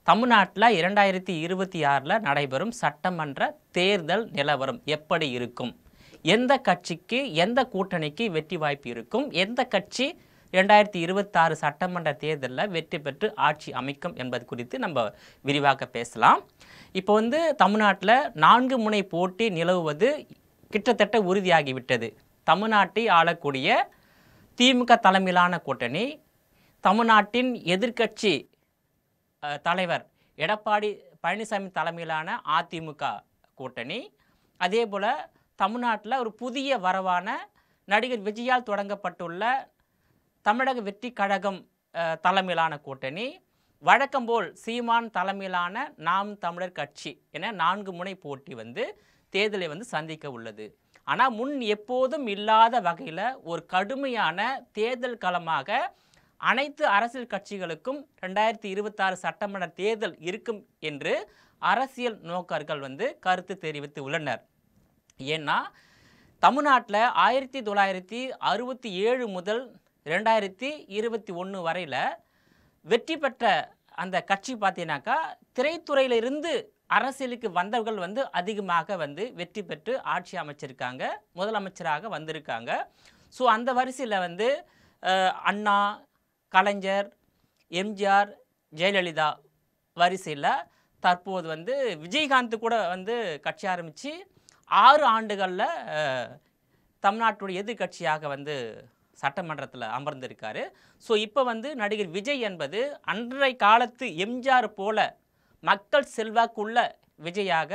தமிழ்நாட்டில் 2026 நடைபெறும் சட்டமன்ற தேர்தல் நிலவரம் எப்படி இருக்கும்? எந்த கட்சிக்கு எந்த கூட்டணிக்கு வெற்றி வாய்ப்பு இருக்கும்? எந்த கட்சி 2026 சட்டமன்ற தேர்தலில் வெற்றி பெற்று ஆட்சி அமைக்கும் என்பது குறித்து நம்ம விரிவாக பேசலாம். இப்போ தமிழ்நாட்டில் 4 முனை போட்டி நிலவுவது கிட்டத்தட்ட உறுதியாகிவிட்டது. தமிழ்நாட்டை ஆளக்கூடிய திமுக தலைமையிலான கூட்டணி, தமிழ்நாட்டின் எதிர்க்கட்சி தலைவர் எடப்பாடி பழனிசாமி தலைமையிலான அதிமுக கூட்டணி, அதே போல் தமிழ்நாட்டில் ஒரு புதிய வரவான நடிகர் விஜயால் தொடங்கப்பட்டுள்ள தமிழக வெற்றி கழகம் தலைமையிலான கூட்டணி, வழக்கம்போல் சீமான் தலைமையிலான நாம் தமிழர் கட்சி என 4 முனை போட்டி தேர்தலை சந்திக்க உள்ளது. ஆனால் முன் எப்போதும் இல்லாத வகையில் ஒரு கடுமையான தேர்தல் களமாக அனைத்து அரசியல் கட்சிகளுக்கும் 2026 சட்டமன்ற தேர்தல் இருக்கும் என்று அரசியல் நோக்கர்கள் கருத்து தெரிவித்து உள்ளனர். ஏன்னா தமிழ்நாட்டில் 1967 முதல் 2021 வரையில் வெற்றி பெற்ற அந்த கட்சி பார்த்தீங்கன்னாக்கா திரைத்துறையிலிருந்து அரசியலுக்கு வந்தவர்கள் அதிகமாக வெற்றி பெற்று ஆட்சி அமைச்சிருக்காங்க, முதலமைச்சராக வந்திருக்காங்க. ஸோ அந்த வரிசையில் அண்ணா, கலைஞர், எம்ஜிஆர், ஜெயலலிதா வரிசையில் தற்போது விஜயகாந்த் கூட கட்சி ஆரம்பித்து 6 ஆண்டுகளில் தமிழ்நாட்டுடைய எதிர்கட்சியாக சட்டமன்றத்தில் அமர்ந்திருக்காரு. ஸோ இப்போ நடிகர் விஜய் என்பது அன்றைய காலத்து எம்ஜிஆர் போல மக்கள் செல்வாக்குள்ள விஜயாக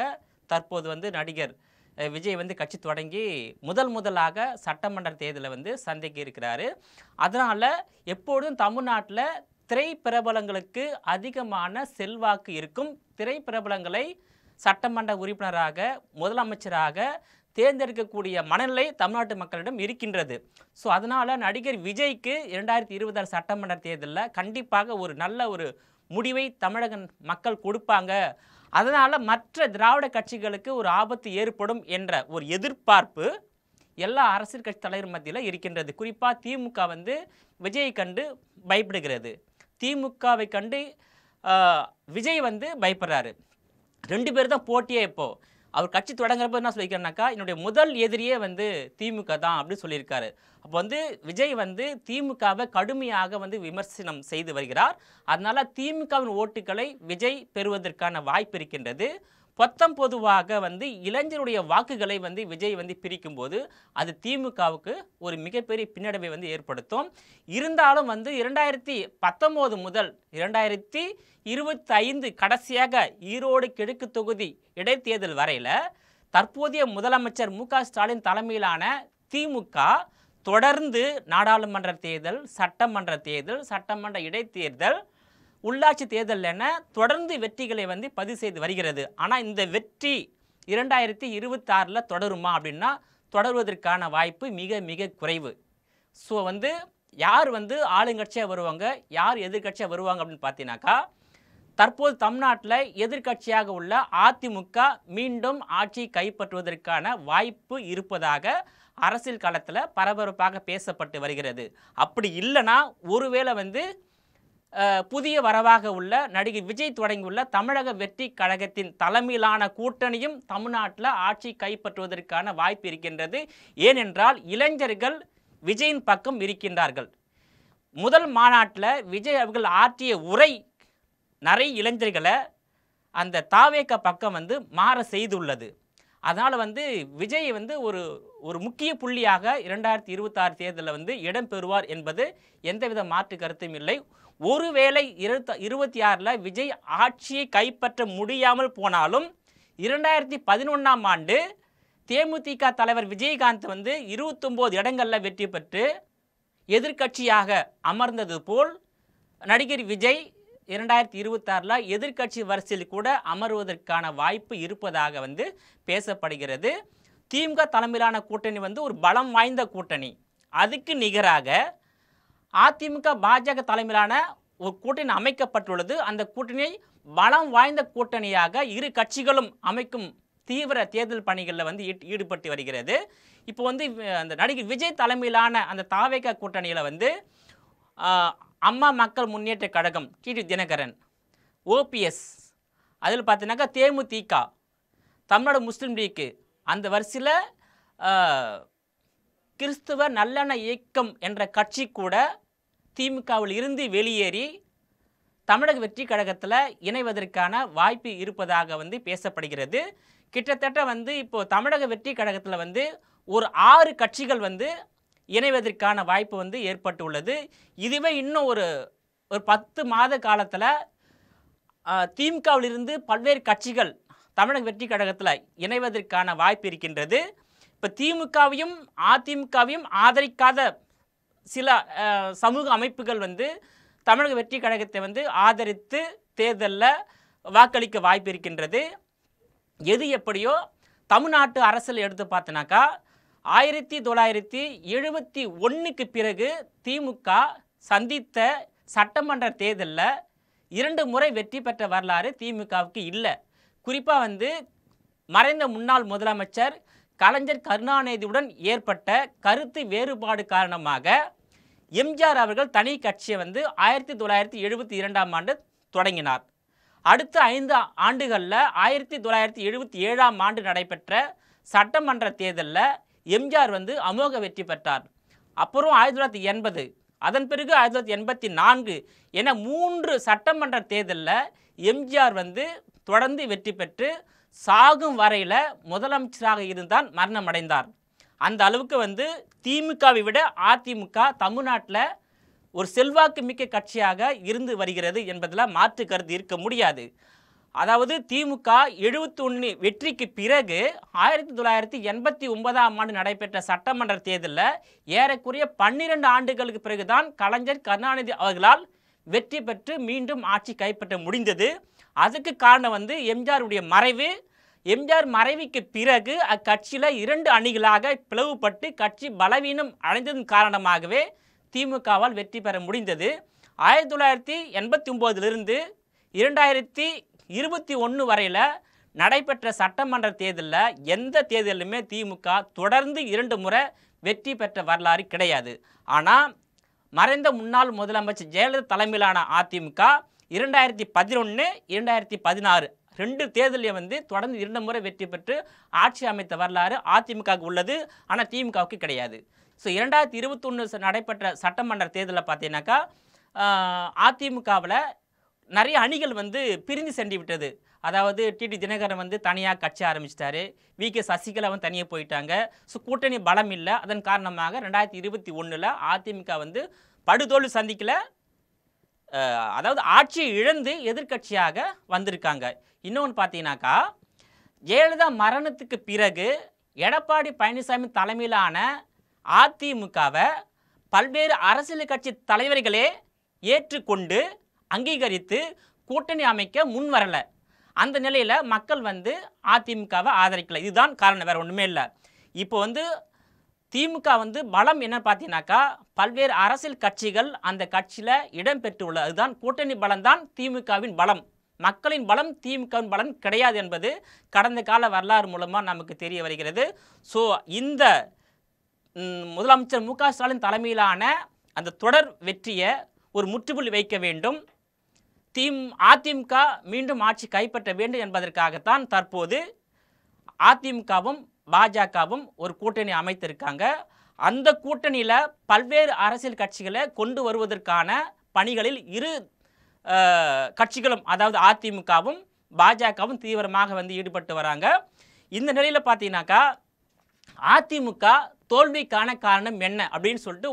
தற்போது நடிகர் விஜய் கட்சி தொடங்கி முதலாக சட்டமன்ற தேர்தலை சந்திக்க இருக்கிறாரு. அதனால் எப்பொழுதும் தமிழ்நாட்டில் திரைப்பிரபலங்களுக்கு அதிகமான செல்வாக்கு இருக்கும். திரைப்பிரபலங்களை சட்டமன்ற உறுப்பினராக, முதலமைச்சராக தேர்ந்தெடுக்கக்கூடிய மனநிலை தமிழ்நாட்டு மக்களிடம் இருக்கின்றது. ஸோ அதனால் நடிகர் விஜய்க்கு 2026 சட்டமன்ற தேர்தலில் கண்டிப்பாக ஒரு நல்ல ஒரு முடிவை தமிழக மக்கள் கொடுப்பாங்க. அதனால் மற்ற திராவிட கட்சிகளுக்கு ஒரு ஆபத்து ஏற்படும் என்ற ஒரு எதிர்பார்ப்பு எல்லா அரசியல் கட்சி தலைவர் மத்தியில் இருக்கின்றது. குறிப்பாக திமுக விஜயை கண்டு பயப்படுகிறது, திமுகவை கண்டு விஜய் பயப்படுறாரு. 2 பேர் தான் போட்டியே. இப்போது அவர் கட்சி தொடங்குறப்ப என்ன சொல்லியிருக்காருனாக்கா, என்னுடைய முதல் எதிரியே திமுக தான் அப்படின்னு சொல்லியிருக்காரு. அப்போ விஜய் திமுகவை கடுமையாக விமர்சனம் செய்து வருகிறார். அதனால் திமுகவின் ஓட்டுக்களை விஜய் பெறுவதற்கான வாய்ப்பு இருக்கின்றது. பொதுவாக இளைஞருடைய வாக்குகளை விஜய் பிரிக்கும்போது அது திமுகவுக்கு ஒரு மிகப்பெரிய பின்னடைவை ஏற்படுத்தும். இருந்தாலும் 2019 முதல் 2025 கடைசியாக ஈரோடு கிழக்கு தொகுதி இடைத்தேர்தல் வரையில் தற்போதைய முதலமைச்சர் மு.க. ஸ்டாலின் தலைமையிலான திமுக தொடர்ந்து நாடாளுமன்ற தேர்தல், சட்டமன்ற தேர்தல், சட்டமன்ற இடைத்தேர்தல், உள்ளாட்சி தேர்தல் என தொடர்ந்து வெற்றிகளை பதிவு செய்து வருகிறது. ஆனால் இந்த வெற்றி 2026 தொடருமா அப்படின்னா தொடர்வதற்கான வாய்ப்பு மிக மிக குறைவு. ஸோ யார் ஆளுங்கட்சியாக வருவாங்க, யார் எதிர்கட்சியாக வருவாங்க அப்படின்னு பார்த்தீங்கன்னாக்கா, தற்போது தமிழ்நாட்டில் எதிர்கட்சியாக உள்ள அதிமுக மீண்டும் ஆட்சியை கைப்பற்றுவதற்கான வாய்ப்பு இருப்பதாக அரசியல் களத்தில் பரபரப்பாக பேசப்பட்டு வருகிறது. அப்படி இல்லைன்னா ஒருவேளை புதிய வரவாக உள்ள நடிகர் விஜய் தொடங்கியுள்ள தமிழக வெற்றி கழகத்தின் தலைமையிலான கூட்டணியும் தமிழ்நாட்டில் ஆட்சி கைப்பற்றுவதற்கான வாய்ப்பு இருக்கின்றது. ஏனென்றால் இளைஞர்கள் விஜயின் பக்கம் இருக்கின்றார்கள். முதல் மாநாட்டில் விஜய் அவர்கள் ஆற்றிய உரை நிறைய இளைஞர்களை அந்த தாவேக பக்கம் மாற செய்துள்ளது. அதனால் விஜய் ஒரு முக்கிய புள்ளியாக 2026 தேர்தலில் இடம் பெறுவார் என்பது எந்தவித மாற்று கருத்தும் இல்லை. ஒருவேளை 2026 விஜய் ஆட்சியை கைப்பற்ற முடியாமல் போனாலும் 2011ஆம் ஆண்டு தேமுதிக தலைவர் விஜயகாந்த் 29 இடங்களில் வெற்றி பெற்று எதிர்கட்சியாக அமர்ந்தது போல் நடிகர் விஜய் 2026 எதிர்கட்சி வரிசையில் கூட அமர்வதற்கான வாய்ப்பு இருப்பதாக பேசப்படுகிறது. திமுக தலைமையிலான கூட்டணி ஒரு பலம் வாய்ந்த கூட்டணி. அதுக்கு நிகராக அதிமுக, பாஜக தலைமையிலான ஒரு கூட்டணி அமைக்கப்பட்டுள்ளது. அந்த கூட்டணியை பலம் வாய்ந்த கூட்டணியாக இரு கட்சிகளும் அமைக்கும் தீவிர தேர்தல் பணிகளில் ஈடுபட்டு வருகிறது. இப்போ அந்த நடிகர் விஜய் தலைமையிலான அந்த தாவேக கூட்டணியில் அம்மா மக்கள் முன்னேற்ற கழகம் டிடி தினகரன், ஓபிஎஸ், அதில் பார்த்தீங்கன்னாக்கா தேமுதிக, தமிழ்நாடு முஸ்லீம் லீக்கு, அந்த வரிசையில் கிறிஸ்துவ நல்லெண்ண இயக்கம் என்ற கட்சி கூட திமுகவில் இருந்து வெளியேறி தமிழக வெற்றி கழகத்தில் இணைவதற்கான வாய்ப்பு இருப்பதாக வந்து பேசப்படுகிறது. கிட்டத்தட்ட வந்து இப்போது தமிழக வெற்றி கழகத்தில் வந்து ஒரு 6 கட்சிகள் வந்து இணைவதற்கான வாய்ப்பு வந்து ஏற்பட்டுள்ளது. இதுவே இன்னும் ஒரு 10 மாத காலத்தில் திமுகவிலிருந்து பல்வேறு கட்சிகள் தமிழக வெற்றி கழகத்தில் இணைவதற்கான வாய்ப்பு இருக்கின்றது. இப்போ திமுகவையும் அதிமுகவையும் ஆதரிக்காத சில சமூக அமைப்புகள் வந்து தமிழக வெற்றி கழகத்தை வந்து ஆதரித்து தேர்தலில் வாக்களிக்க வாய்ப்பு இருக்கின்றது. எது எப்படியோ தமிழ்நாட்டு அரசியல் எடுத்து பார்த்தோன்னாக்கா 1971க்கு பிறகு திமுக சந்தித்த சட்டமன்ற தேர்தலில் 2 முறை வெற்றி பெற்ற வரலாறு திமுகவுக்கு இல்லை. குறிப்பாக வந்து மறைந்த முன்னாள் முதலமைச்சர் கலைஞர் கருணாநிதியுடன் ஏற்பட்ட கருத்து வேறுபாடு காரணமாக எம்ஜிஆர் அவர்கள் தனி கட்சியை வந்து 1972ஆம் ஆண்டு தொடங்கினார். அடுத்த 5 ஆண்டுகளில் 1977ஆம் ஆண்டு நடைபெற்ற சட்டமன்ற தேர்தலில் எம்ஜிஆர் வந்து அமோக வெற்றி பெற்றார். அப்புறம் 1980, அதன் பிறகு 1984 என 3 சட்டமன்ற தேர்தலில் எம்ஜிஆர் வந்து தொடர்ந்து வெற்றி பெற்று சாகும் வரையில் முதலமைச்சராக இருந்தால் மரணம் அடைந்தார். அந்த அளவுக்கு வந்து திமுகவை விட அதிமுக தமிழ்நாட்டில் ஒரு செல்வாக்கு மிக்க கட்சியாக இருந்து வருகிறது என்பதில் மாற்று கருத்து இருக்க முடியாது. அதாவது திமுக 71 வெற்றிக்கு பிறகு 1989ஆம் ஆண்டு நடைபெற்ற சட்டமன்ற தேர்தலில் ஏறக்குறைய 12 ஆண்டுகளுக்கு பிறகுதான் கலைஞர் கருணாநிதி அவர்களால் வெற்றி பெற்று மீண்டும் ஆட்சி கைப்பற்ற முடிந்தது. அதுக்கு காரணம் வந்து எம்ஜிஆருடைய மறைவு. எம்ஜிஆர் மறைவுக்கு பிறகு அக்கட்சியில் 2 அணிகளாக பிளவுபட்டு கட்சி பலவீனம் அடைந்ததன் காரணமாகவே திமுகவால் வெற்றி பெற முடிந்தது. 1989லிருந்து 2021 வரையில் நடைபெற்ற சட்டமன்ற தேர்தலில் எந்த தேர்தலுமே திமுக தொடர்ந்து 2 முறை வெற்றி பெற்ற வரலாறு கிடையாது. ஆனால் மறைந்த முன்னாள் முதலமைச்சர் ஜெயலலிதா தலைமையிலான அதிமுக 2011, 2016 2 தேர்தலையும் வந்து தொடர்ந்து 2 முறை வெற்றி பெற்று ஆட்சி அமைத்த வரலாறு அதிமுகவுக்கு உள்ளது. ஆனால் திமுகவுக்கு கிடையாது. ஸோ 2021 நடைபெற்ற சட்டமன்ற தேர்தலில் பார்த்தீங்கன்னாக்கா அதிமுகவில் நிறைய அணிகள் வந்து பிரிந்து சென்று விட்டது. அதாவது டிடி தினகரன் வந்து தனியாக கட்சி ஆரம்பிச்சிட்டாரு, வி.கே. சசிகலா வந்து தனியாக போயிட்டாங்க. ஸோ கூட்டணி பலம் இல்லை. அதன் காரணமாக 2021 அதிமுக வந்து படுதோல்வி சந்திக்கல, அதாவது ஆட்சியை இழந்து எதிர்கட்சியாக வந்திருக்காங்க. இன்னொன்று பார்த்தீங்கன்னாக்கா ஜெயலலிதா மரணத்துக்கு பிறகு எடப்பாடி பழனிசாமி தலைமையிலான அதிமுகவை பல்வேறு அரசியல் கட்சி தலைவர்களே ஏற்றுக்கொண்டு அங்கீகரித்து கூட்டணி அமைக்க முன் வரலை. அந்த நிலையில் மக்கள் வந்து அதிமுகவை ஆதரிக்கலை. இதுதான் காரணம், வேறு ஒன்றுமே இல்லை. இப்போ வந்து திமுக வந்து பலம் என்ன பார்த்தீங்கன்னாக்கா பல்வேறு அரசியல் கட்சிகள் அந்த கட்சியில் இடம் பெற்றுள்ளது. அதுதான் கூட்டணி பலம்தான் திமுகவின் பலம். மக்களின் பலம் திமுகவின் பலம் கிடையாது என்பது கடந்த கால வரலாறு மூலமாக நமக்கு தெரிய வருகிறது. ஸோ இந்த முதலமைச்சர் மு க ஸ்டாலின் தலைமையிலான அந்த தொடர் வெற்றியை ஒரு முற்றுப்புள்ளி வைக்க வேண்டும். அதிமுக மீண்டும் ஆட்சி கைப்பற்ற வேண்டும் என்பதற்காகத்தான் தற்போது அதிமுகவும் பாஜகவும் ஒரு கூட்டணி அமைத்திருக்காங்க. அந்த கூட்டணியில் பல்வேறு அரசியல் கட்சிகளை கொண்டு வருவதற்கான பணிகளில் 2 கட்சிகளும், அதாவது அதிமுகவும் பாஜகவும் தீவிரமாக வந்து ஈடுபட்டு வராங்க. இந்த நிலையில் பார்த்தீங்கன்னாக்கா அதிமுக தோல்விக்கான காரணம் என்ன அப்படின்னு சொல்லிட்டு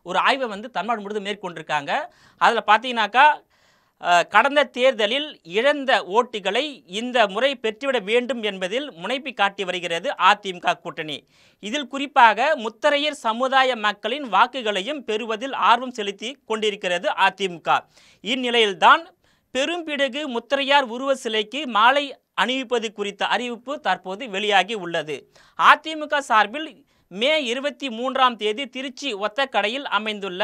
ஒரு ஆய்வை வந்து தமிழ்நாடு முழுவதும் மேற்கொண்டிருக்காங்க. அதில் பார்த்தீங்கன்னாக்கா கடந்த தேர்தலில் இழந்த ஓட்டுகளை இந்த முறை பெற்றுவிட வேண்டும் என்பதில் முனைப்பு காட்டி வருகிறது அதிமுக கூட்டணி. இதில் குறிப்பாக முத்தரையர் சமுதாய மக்களின் வாக்குகளையும் பெறுவதில் ஆர்வம் செலுத்தி கொண்டிருக்கிறது அதிமுக. இந்நிலையில்தான் பெரும்பிடுகு முத்தரையார் உருவ சிலைக்கு மாலை அணிவிப்பது குறித்த அறிவிப்பு தற்போது வெளியாகி உள்ளது. அதிமுக சார்பில் மே 23ஆம் தேதி திருச்சி ஒத்தக்கடையில் அமைந்துள்ள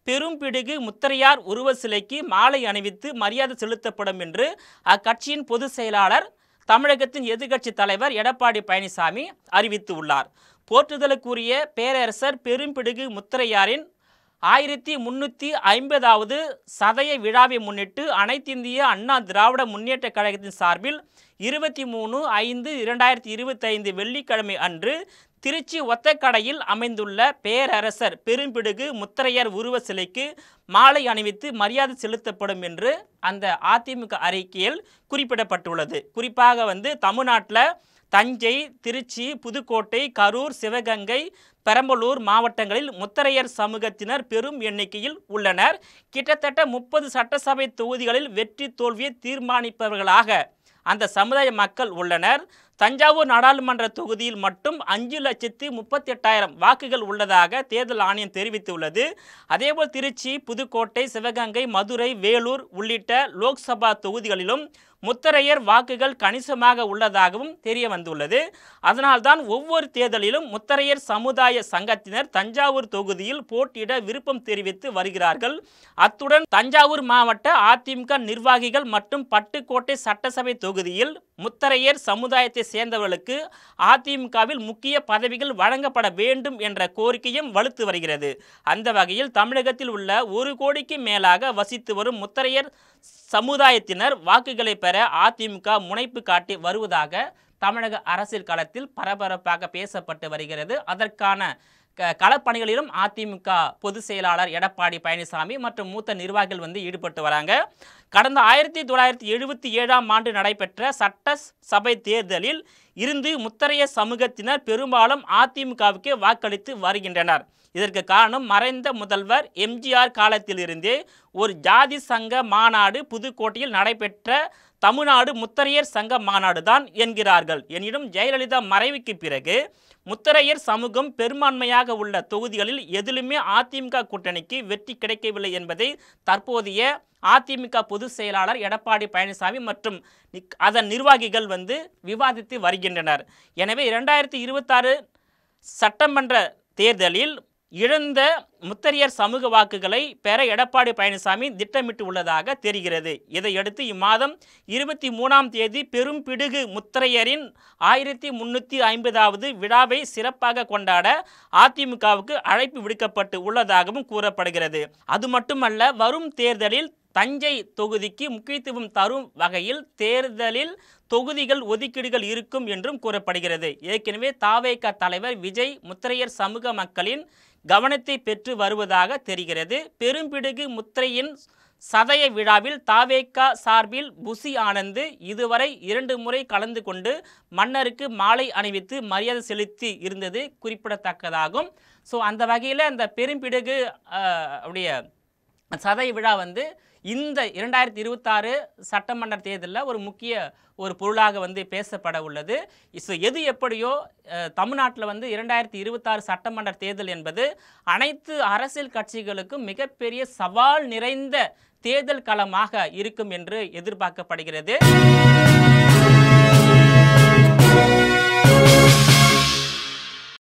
பெரும்பிடுகு முத்தரையார் உருவ சிலைக்கு மாலை அணிவித்து மரியாதை செலுத்தப்படும் என்று அக்கட்சியின் பொதுச் செயலாளர் தமிழகத்தின் எதிர்க்கட்சி தலைவர் எடப்பாடி பழனிசாமி அறிவித்து உள்ளார். போற்றுதலுக்குரிய பேரரசர் பெரும்பிடுகு முத்தரையாரின் 1350வது சதய விழாவை முன்னிட்டு அனைத்திந்திய அண்ணா திராவிட முன்னேற்றக் கழகத்தின் சார்பில் 23/5/2025 வெள்ளிக்கிழமை அன்று திருச்சி ஒத்தக்கடையில் அமைந்துள்ள பேரரசர் பெரும்பிடுகு முத்தரையர் உருவ சிலைக்கு மாலை அணிவித்து மரியாதை செலுத்தப்படும் என்று அந்த அதிமுக அறிக்கையில் குறிப்பிடப்பட்டுள்ளது. குறிப்பாக தமிழ்நாட்டில் தஞ்சை, திருச்சி, புதுக்கோட்டை, கரூர், சிவகங்கை, பெரம்பலூர் மாவட்டங்களில் முத்தரையர் சமூகத்தினர் பெரும் எண்ணிக்கையில் உள்ளனர். கிட்டத்தட்ட 30 சட்டசபை தொகுதிகளில் வெற்றி தோல்வியை தீர்மானிப்பவர்களாக அந்த சமுதாய மக்கள் உள்ளனர். தஞ்சாவூர் நாடாளுமன்ற தொகுதியில் மட்டும் 5,38,000 வாக்குகள் உள்ளதாக தேர்தல் ஆணையம் தெரிவித்துள்ளது. அதேபோல் திருச்சி, புதுக்கோட்டை, சிவகங்கை, மதுரை, வேலூர் உள்ளிட்ட லோக்சபா தொகுதிகளிலும் முத்தரையர் வாக்குகள் கணிசமாக உள்ளதாகவும் தெரிய வந்துள்ளது. அதனால்தான் ஒவ்வொரு தேர்தலிலும் முத்தரையர் சமுதாய சங்கத்தினர் தஞ்சாவூர் தொகுதியில் போட்டியிட விருப்பம் தெரிவித்து வருகிறார்கள். அத்துடன் தஞ்சாவூர் மாவட்ட அதிமுக நிர்வாகிகள் மற்றும் பட்டுக்கோட்டை சட்டசபை தொகுதியில் முத்தரையர் சமுதாயத்தை சேர்ந்தவர்களுக்கு அதிமுகவில் முக்கிய பதவிகள் வழங்கப்பட வேண்டும் என்ற கோரிக்கையும் வலுத்து வருகிறது. அந்த வகையில் தமிழகத்தில் உள்ள 1 கோடிக்கு மேலாக வசித்து வரும் முத்தரையர் சமுதாயத்தினர் வாக்குகளை பெற அதிமுக முனைப்பு காட்டி வருவதாக தமிழக அரசியல் களத்தில் பரபரப்பாக பேசப்பட்டு வருகிறது. அதற்கான களப்பணிகளிலும் அதிமுக பொதுச் செயலாளர் எடப்பாடி பழனிசாமி மற்றும் மூத்த நிர்வாகிகள் ஈடுபட்டு வராங்க. கடந்த 1977ஆம் ஆண்டு நடைபெற்ற சட்டசபை தேர்தலில் இருந்து முத்தரையர் சமூகத்தினர் பெரும்பாலும் அதிமுகவுக்கு வாக்களித்து வருகின்றனர். இதற்கு காரணம் மறைந்த முதல்வர் எம்ஜிஆர் காலத்திலிருந்தே ஒரு ஜாதி சங்க மாநாடு புதுக்கோட்டையில் நடைபெற்ற தமிழ்நாடு முத்தரையர் சங்க மாநாடு தான் என்கிறார்கள். எனினும் ஜெயலலிதா மறைவுக்கு பிறகு முத்தரையர் சமூகம் பெரும்பான்மையாக உள்ள தொகுதிகளில் எதிலுமே அதிமுக கூட்டணிக்கு வெற்றி கிடைக்கவில்லை என்பதை தற்போதைய அதிமுக பொதுச் செயலாளர் எடப்பாடி பழனிசாமி மற்றும் அதன் நிர்வாகிகள் விவாதித்து வருகின்றனர். எனவே 2026 சட்டமன்ற தேர்தலில் இழந்த முத்தரையர் சமூக வாக்குகளை பெற எடப்பாடி பழனிசாமி திட்டமிட்டு உள்ளதாக தெரிகிறது. இதையடுத்து இம்மாதம் 23ஆம் தேதி பெரும்பிடுகு முத்தரையரின் 1350வது விழாவை சிறப்பாக கொண்டாட அதிமுகவுக்கு அழைப்பு விடுக்கப்பட்டு உள்ளதாகவும் கூறப்படுகிறது. அது மட்டுமல்ல, வரும் தேர்தலில் தஞ்சை தொகுதிக்கு முக்கியத்துவம் தரும் வகையில் தேர்தலில் தொகுதிகள் ஒதுக்கீடுகள் இருக்கும் என்றும் கூறப்படுகிறது. ஏற்கனவே தாவேக தலைவர் விஜய் முத்தரையர் சமூக மக்களின் கவனத்தை பெற்று வருவதாக தெரிகிறது. பெரும்பிடுகு முத்தரையின் சதய விழாவில் தாவேக சார்பில் புசி ஆனந்த் இதுவரை 2 முறை கலந்து கொண்டு மன்னருக்கு மாலை அணிவித்து மரியாதை செலுத்தி இருந்தது குறிப்பிடத்தக்கதாகும். ஸோ அந்த வகையில் அந்த பெரும்பிடுகு உடைய சதய விழா இந்த 2026 சட்டமன்ற தேர்தலில் ஒரு முக்கிய பொருளாக பேசப்பட உள்ளது. எது எப்படியோ தமிழ்நாட்டில் 2026 சட்டமன்ற தேர்தல் என்பது அனைத்து அரசியல் கட்சிகளுக்கும் மிகப்பெரிய சவால் நிறைந்த தேர்தல் களமாக இருக்கும் என்று எதிர்பார்க்கப்படுகிறது.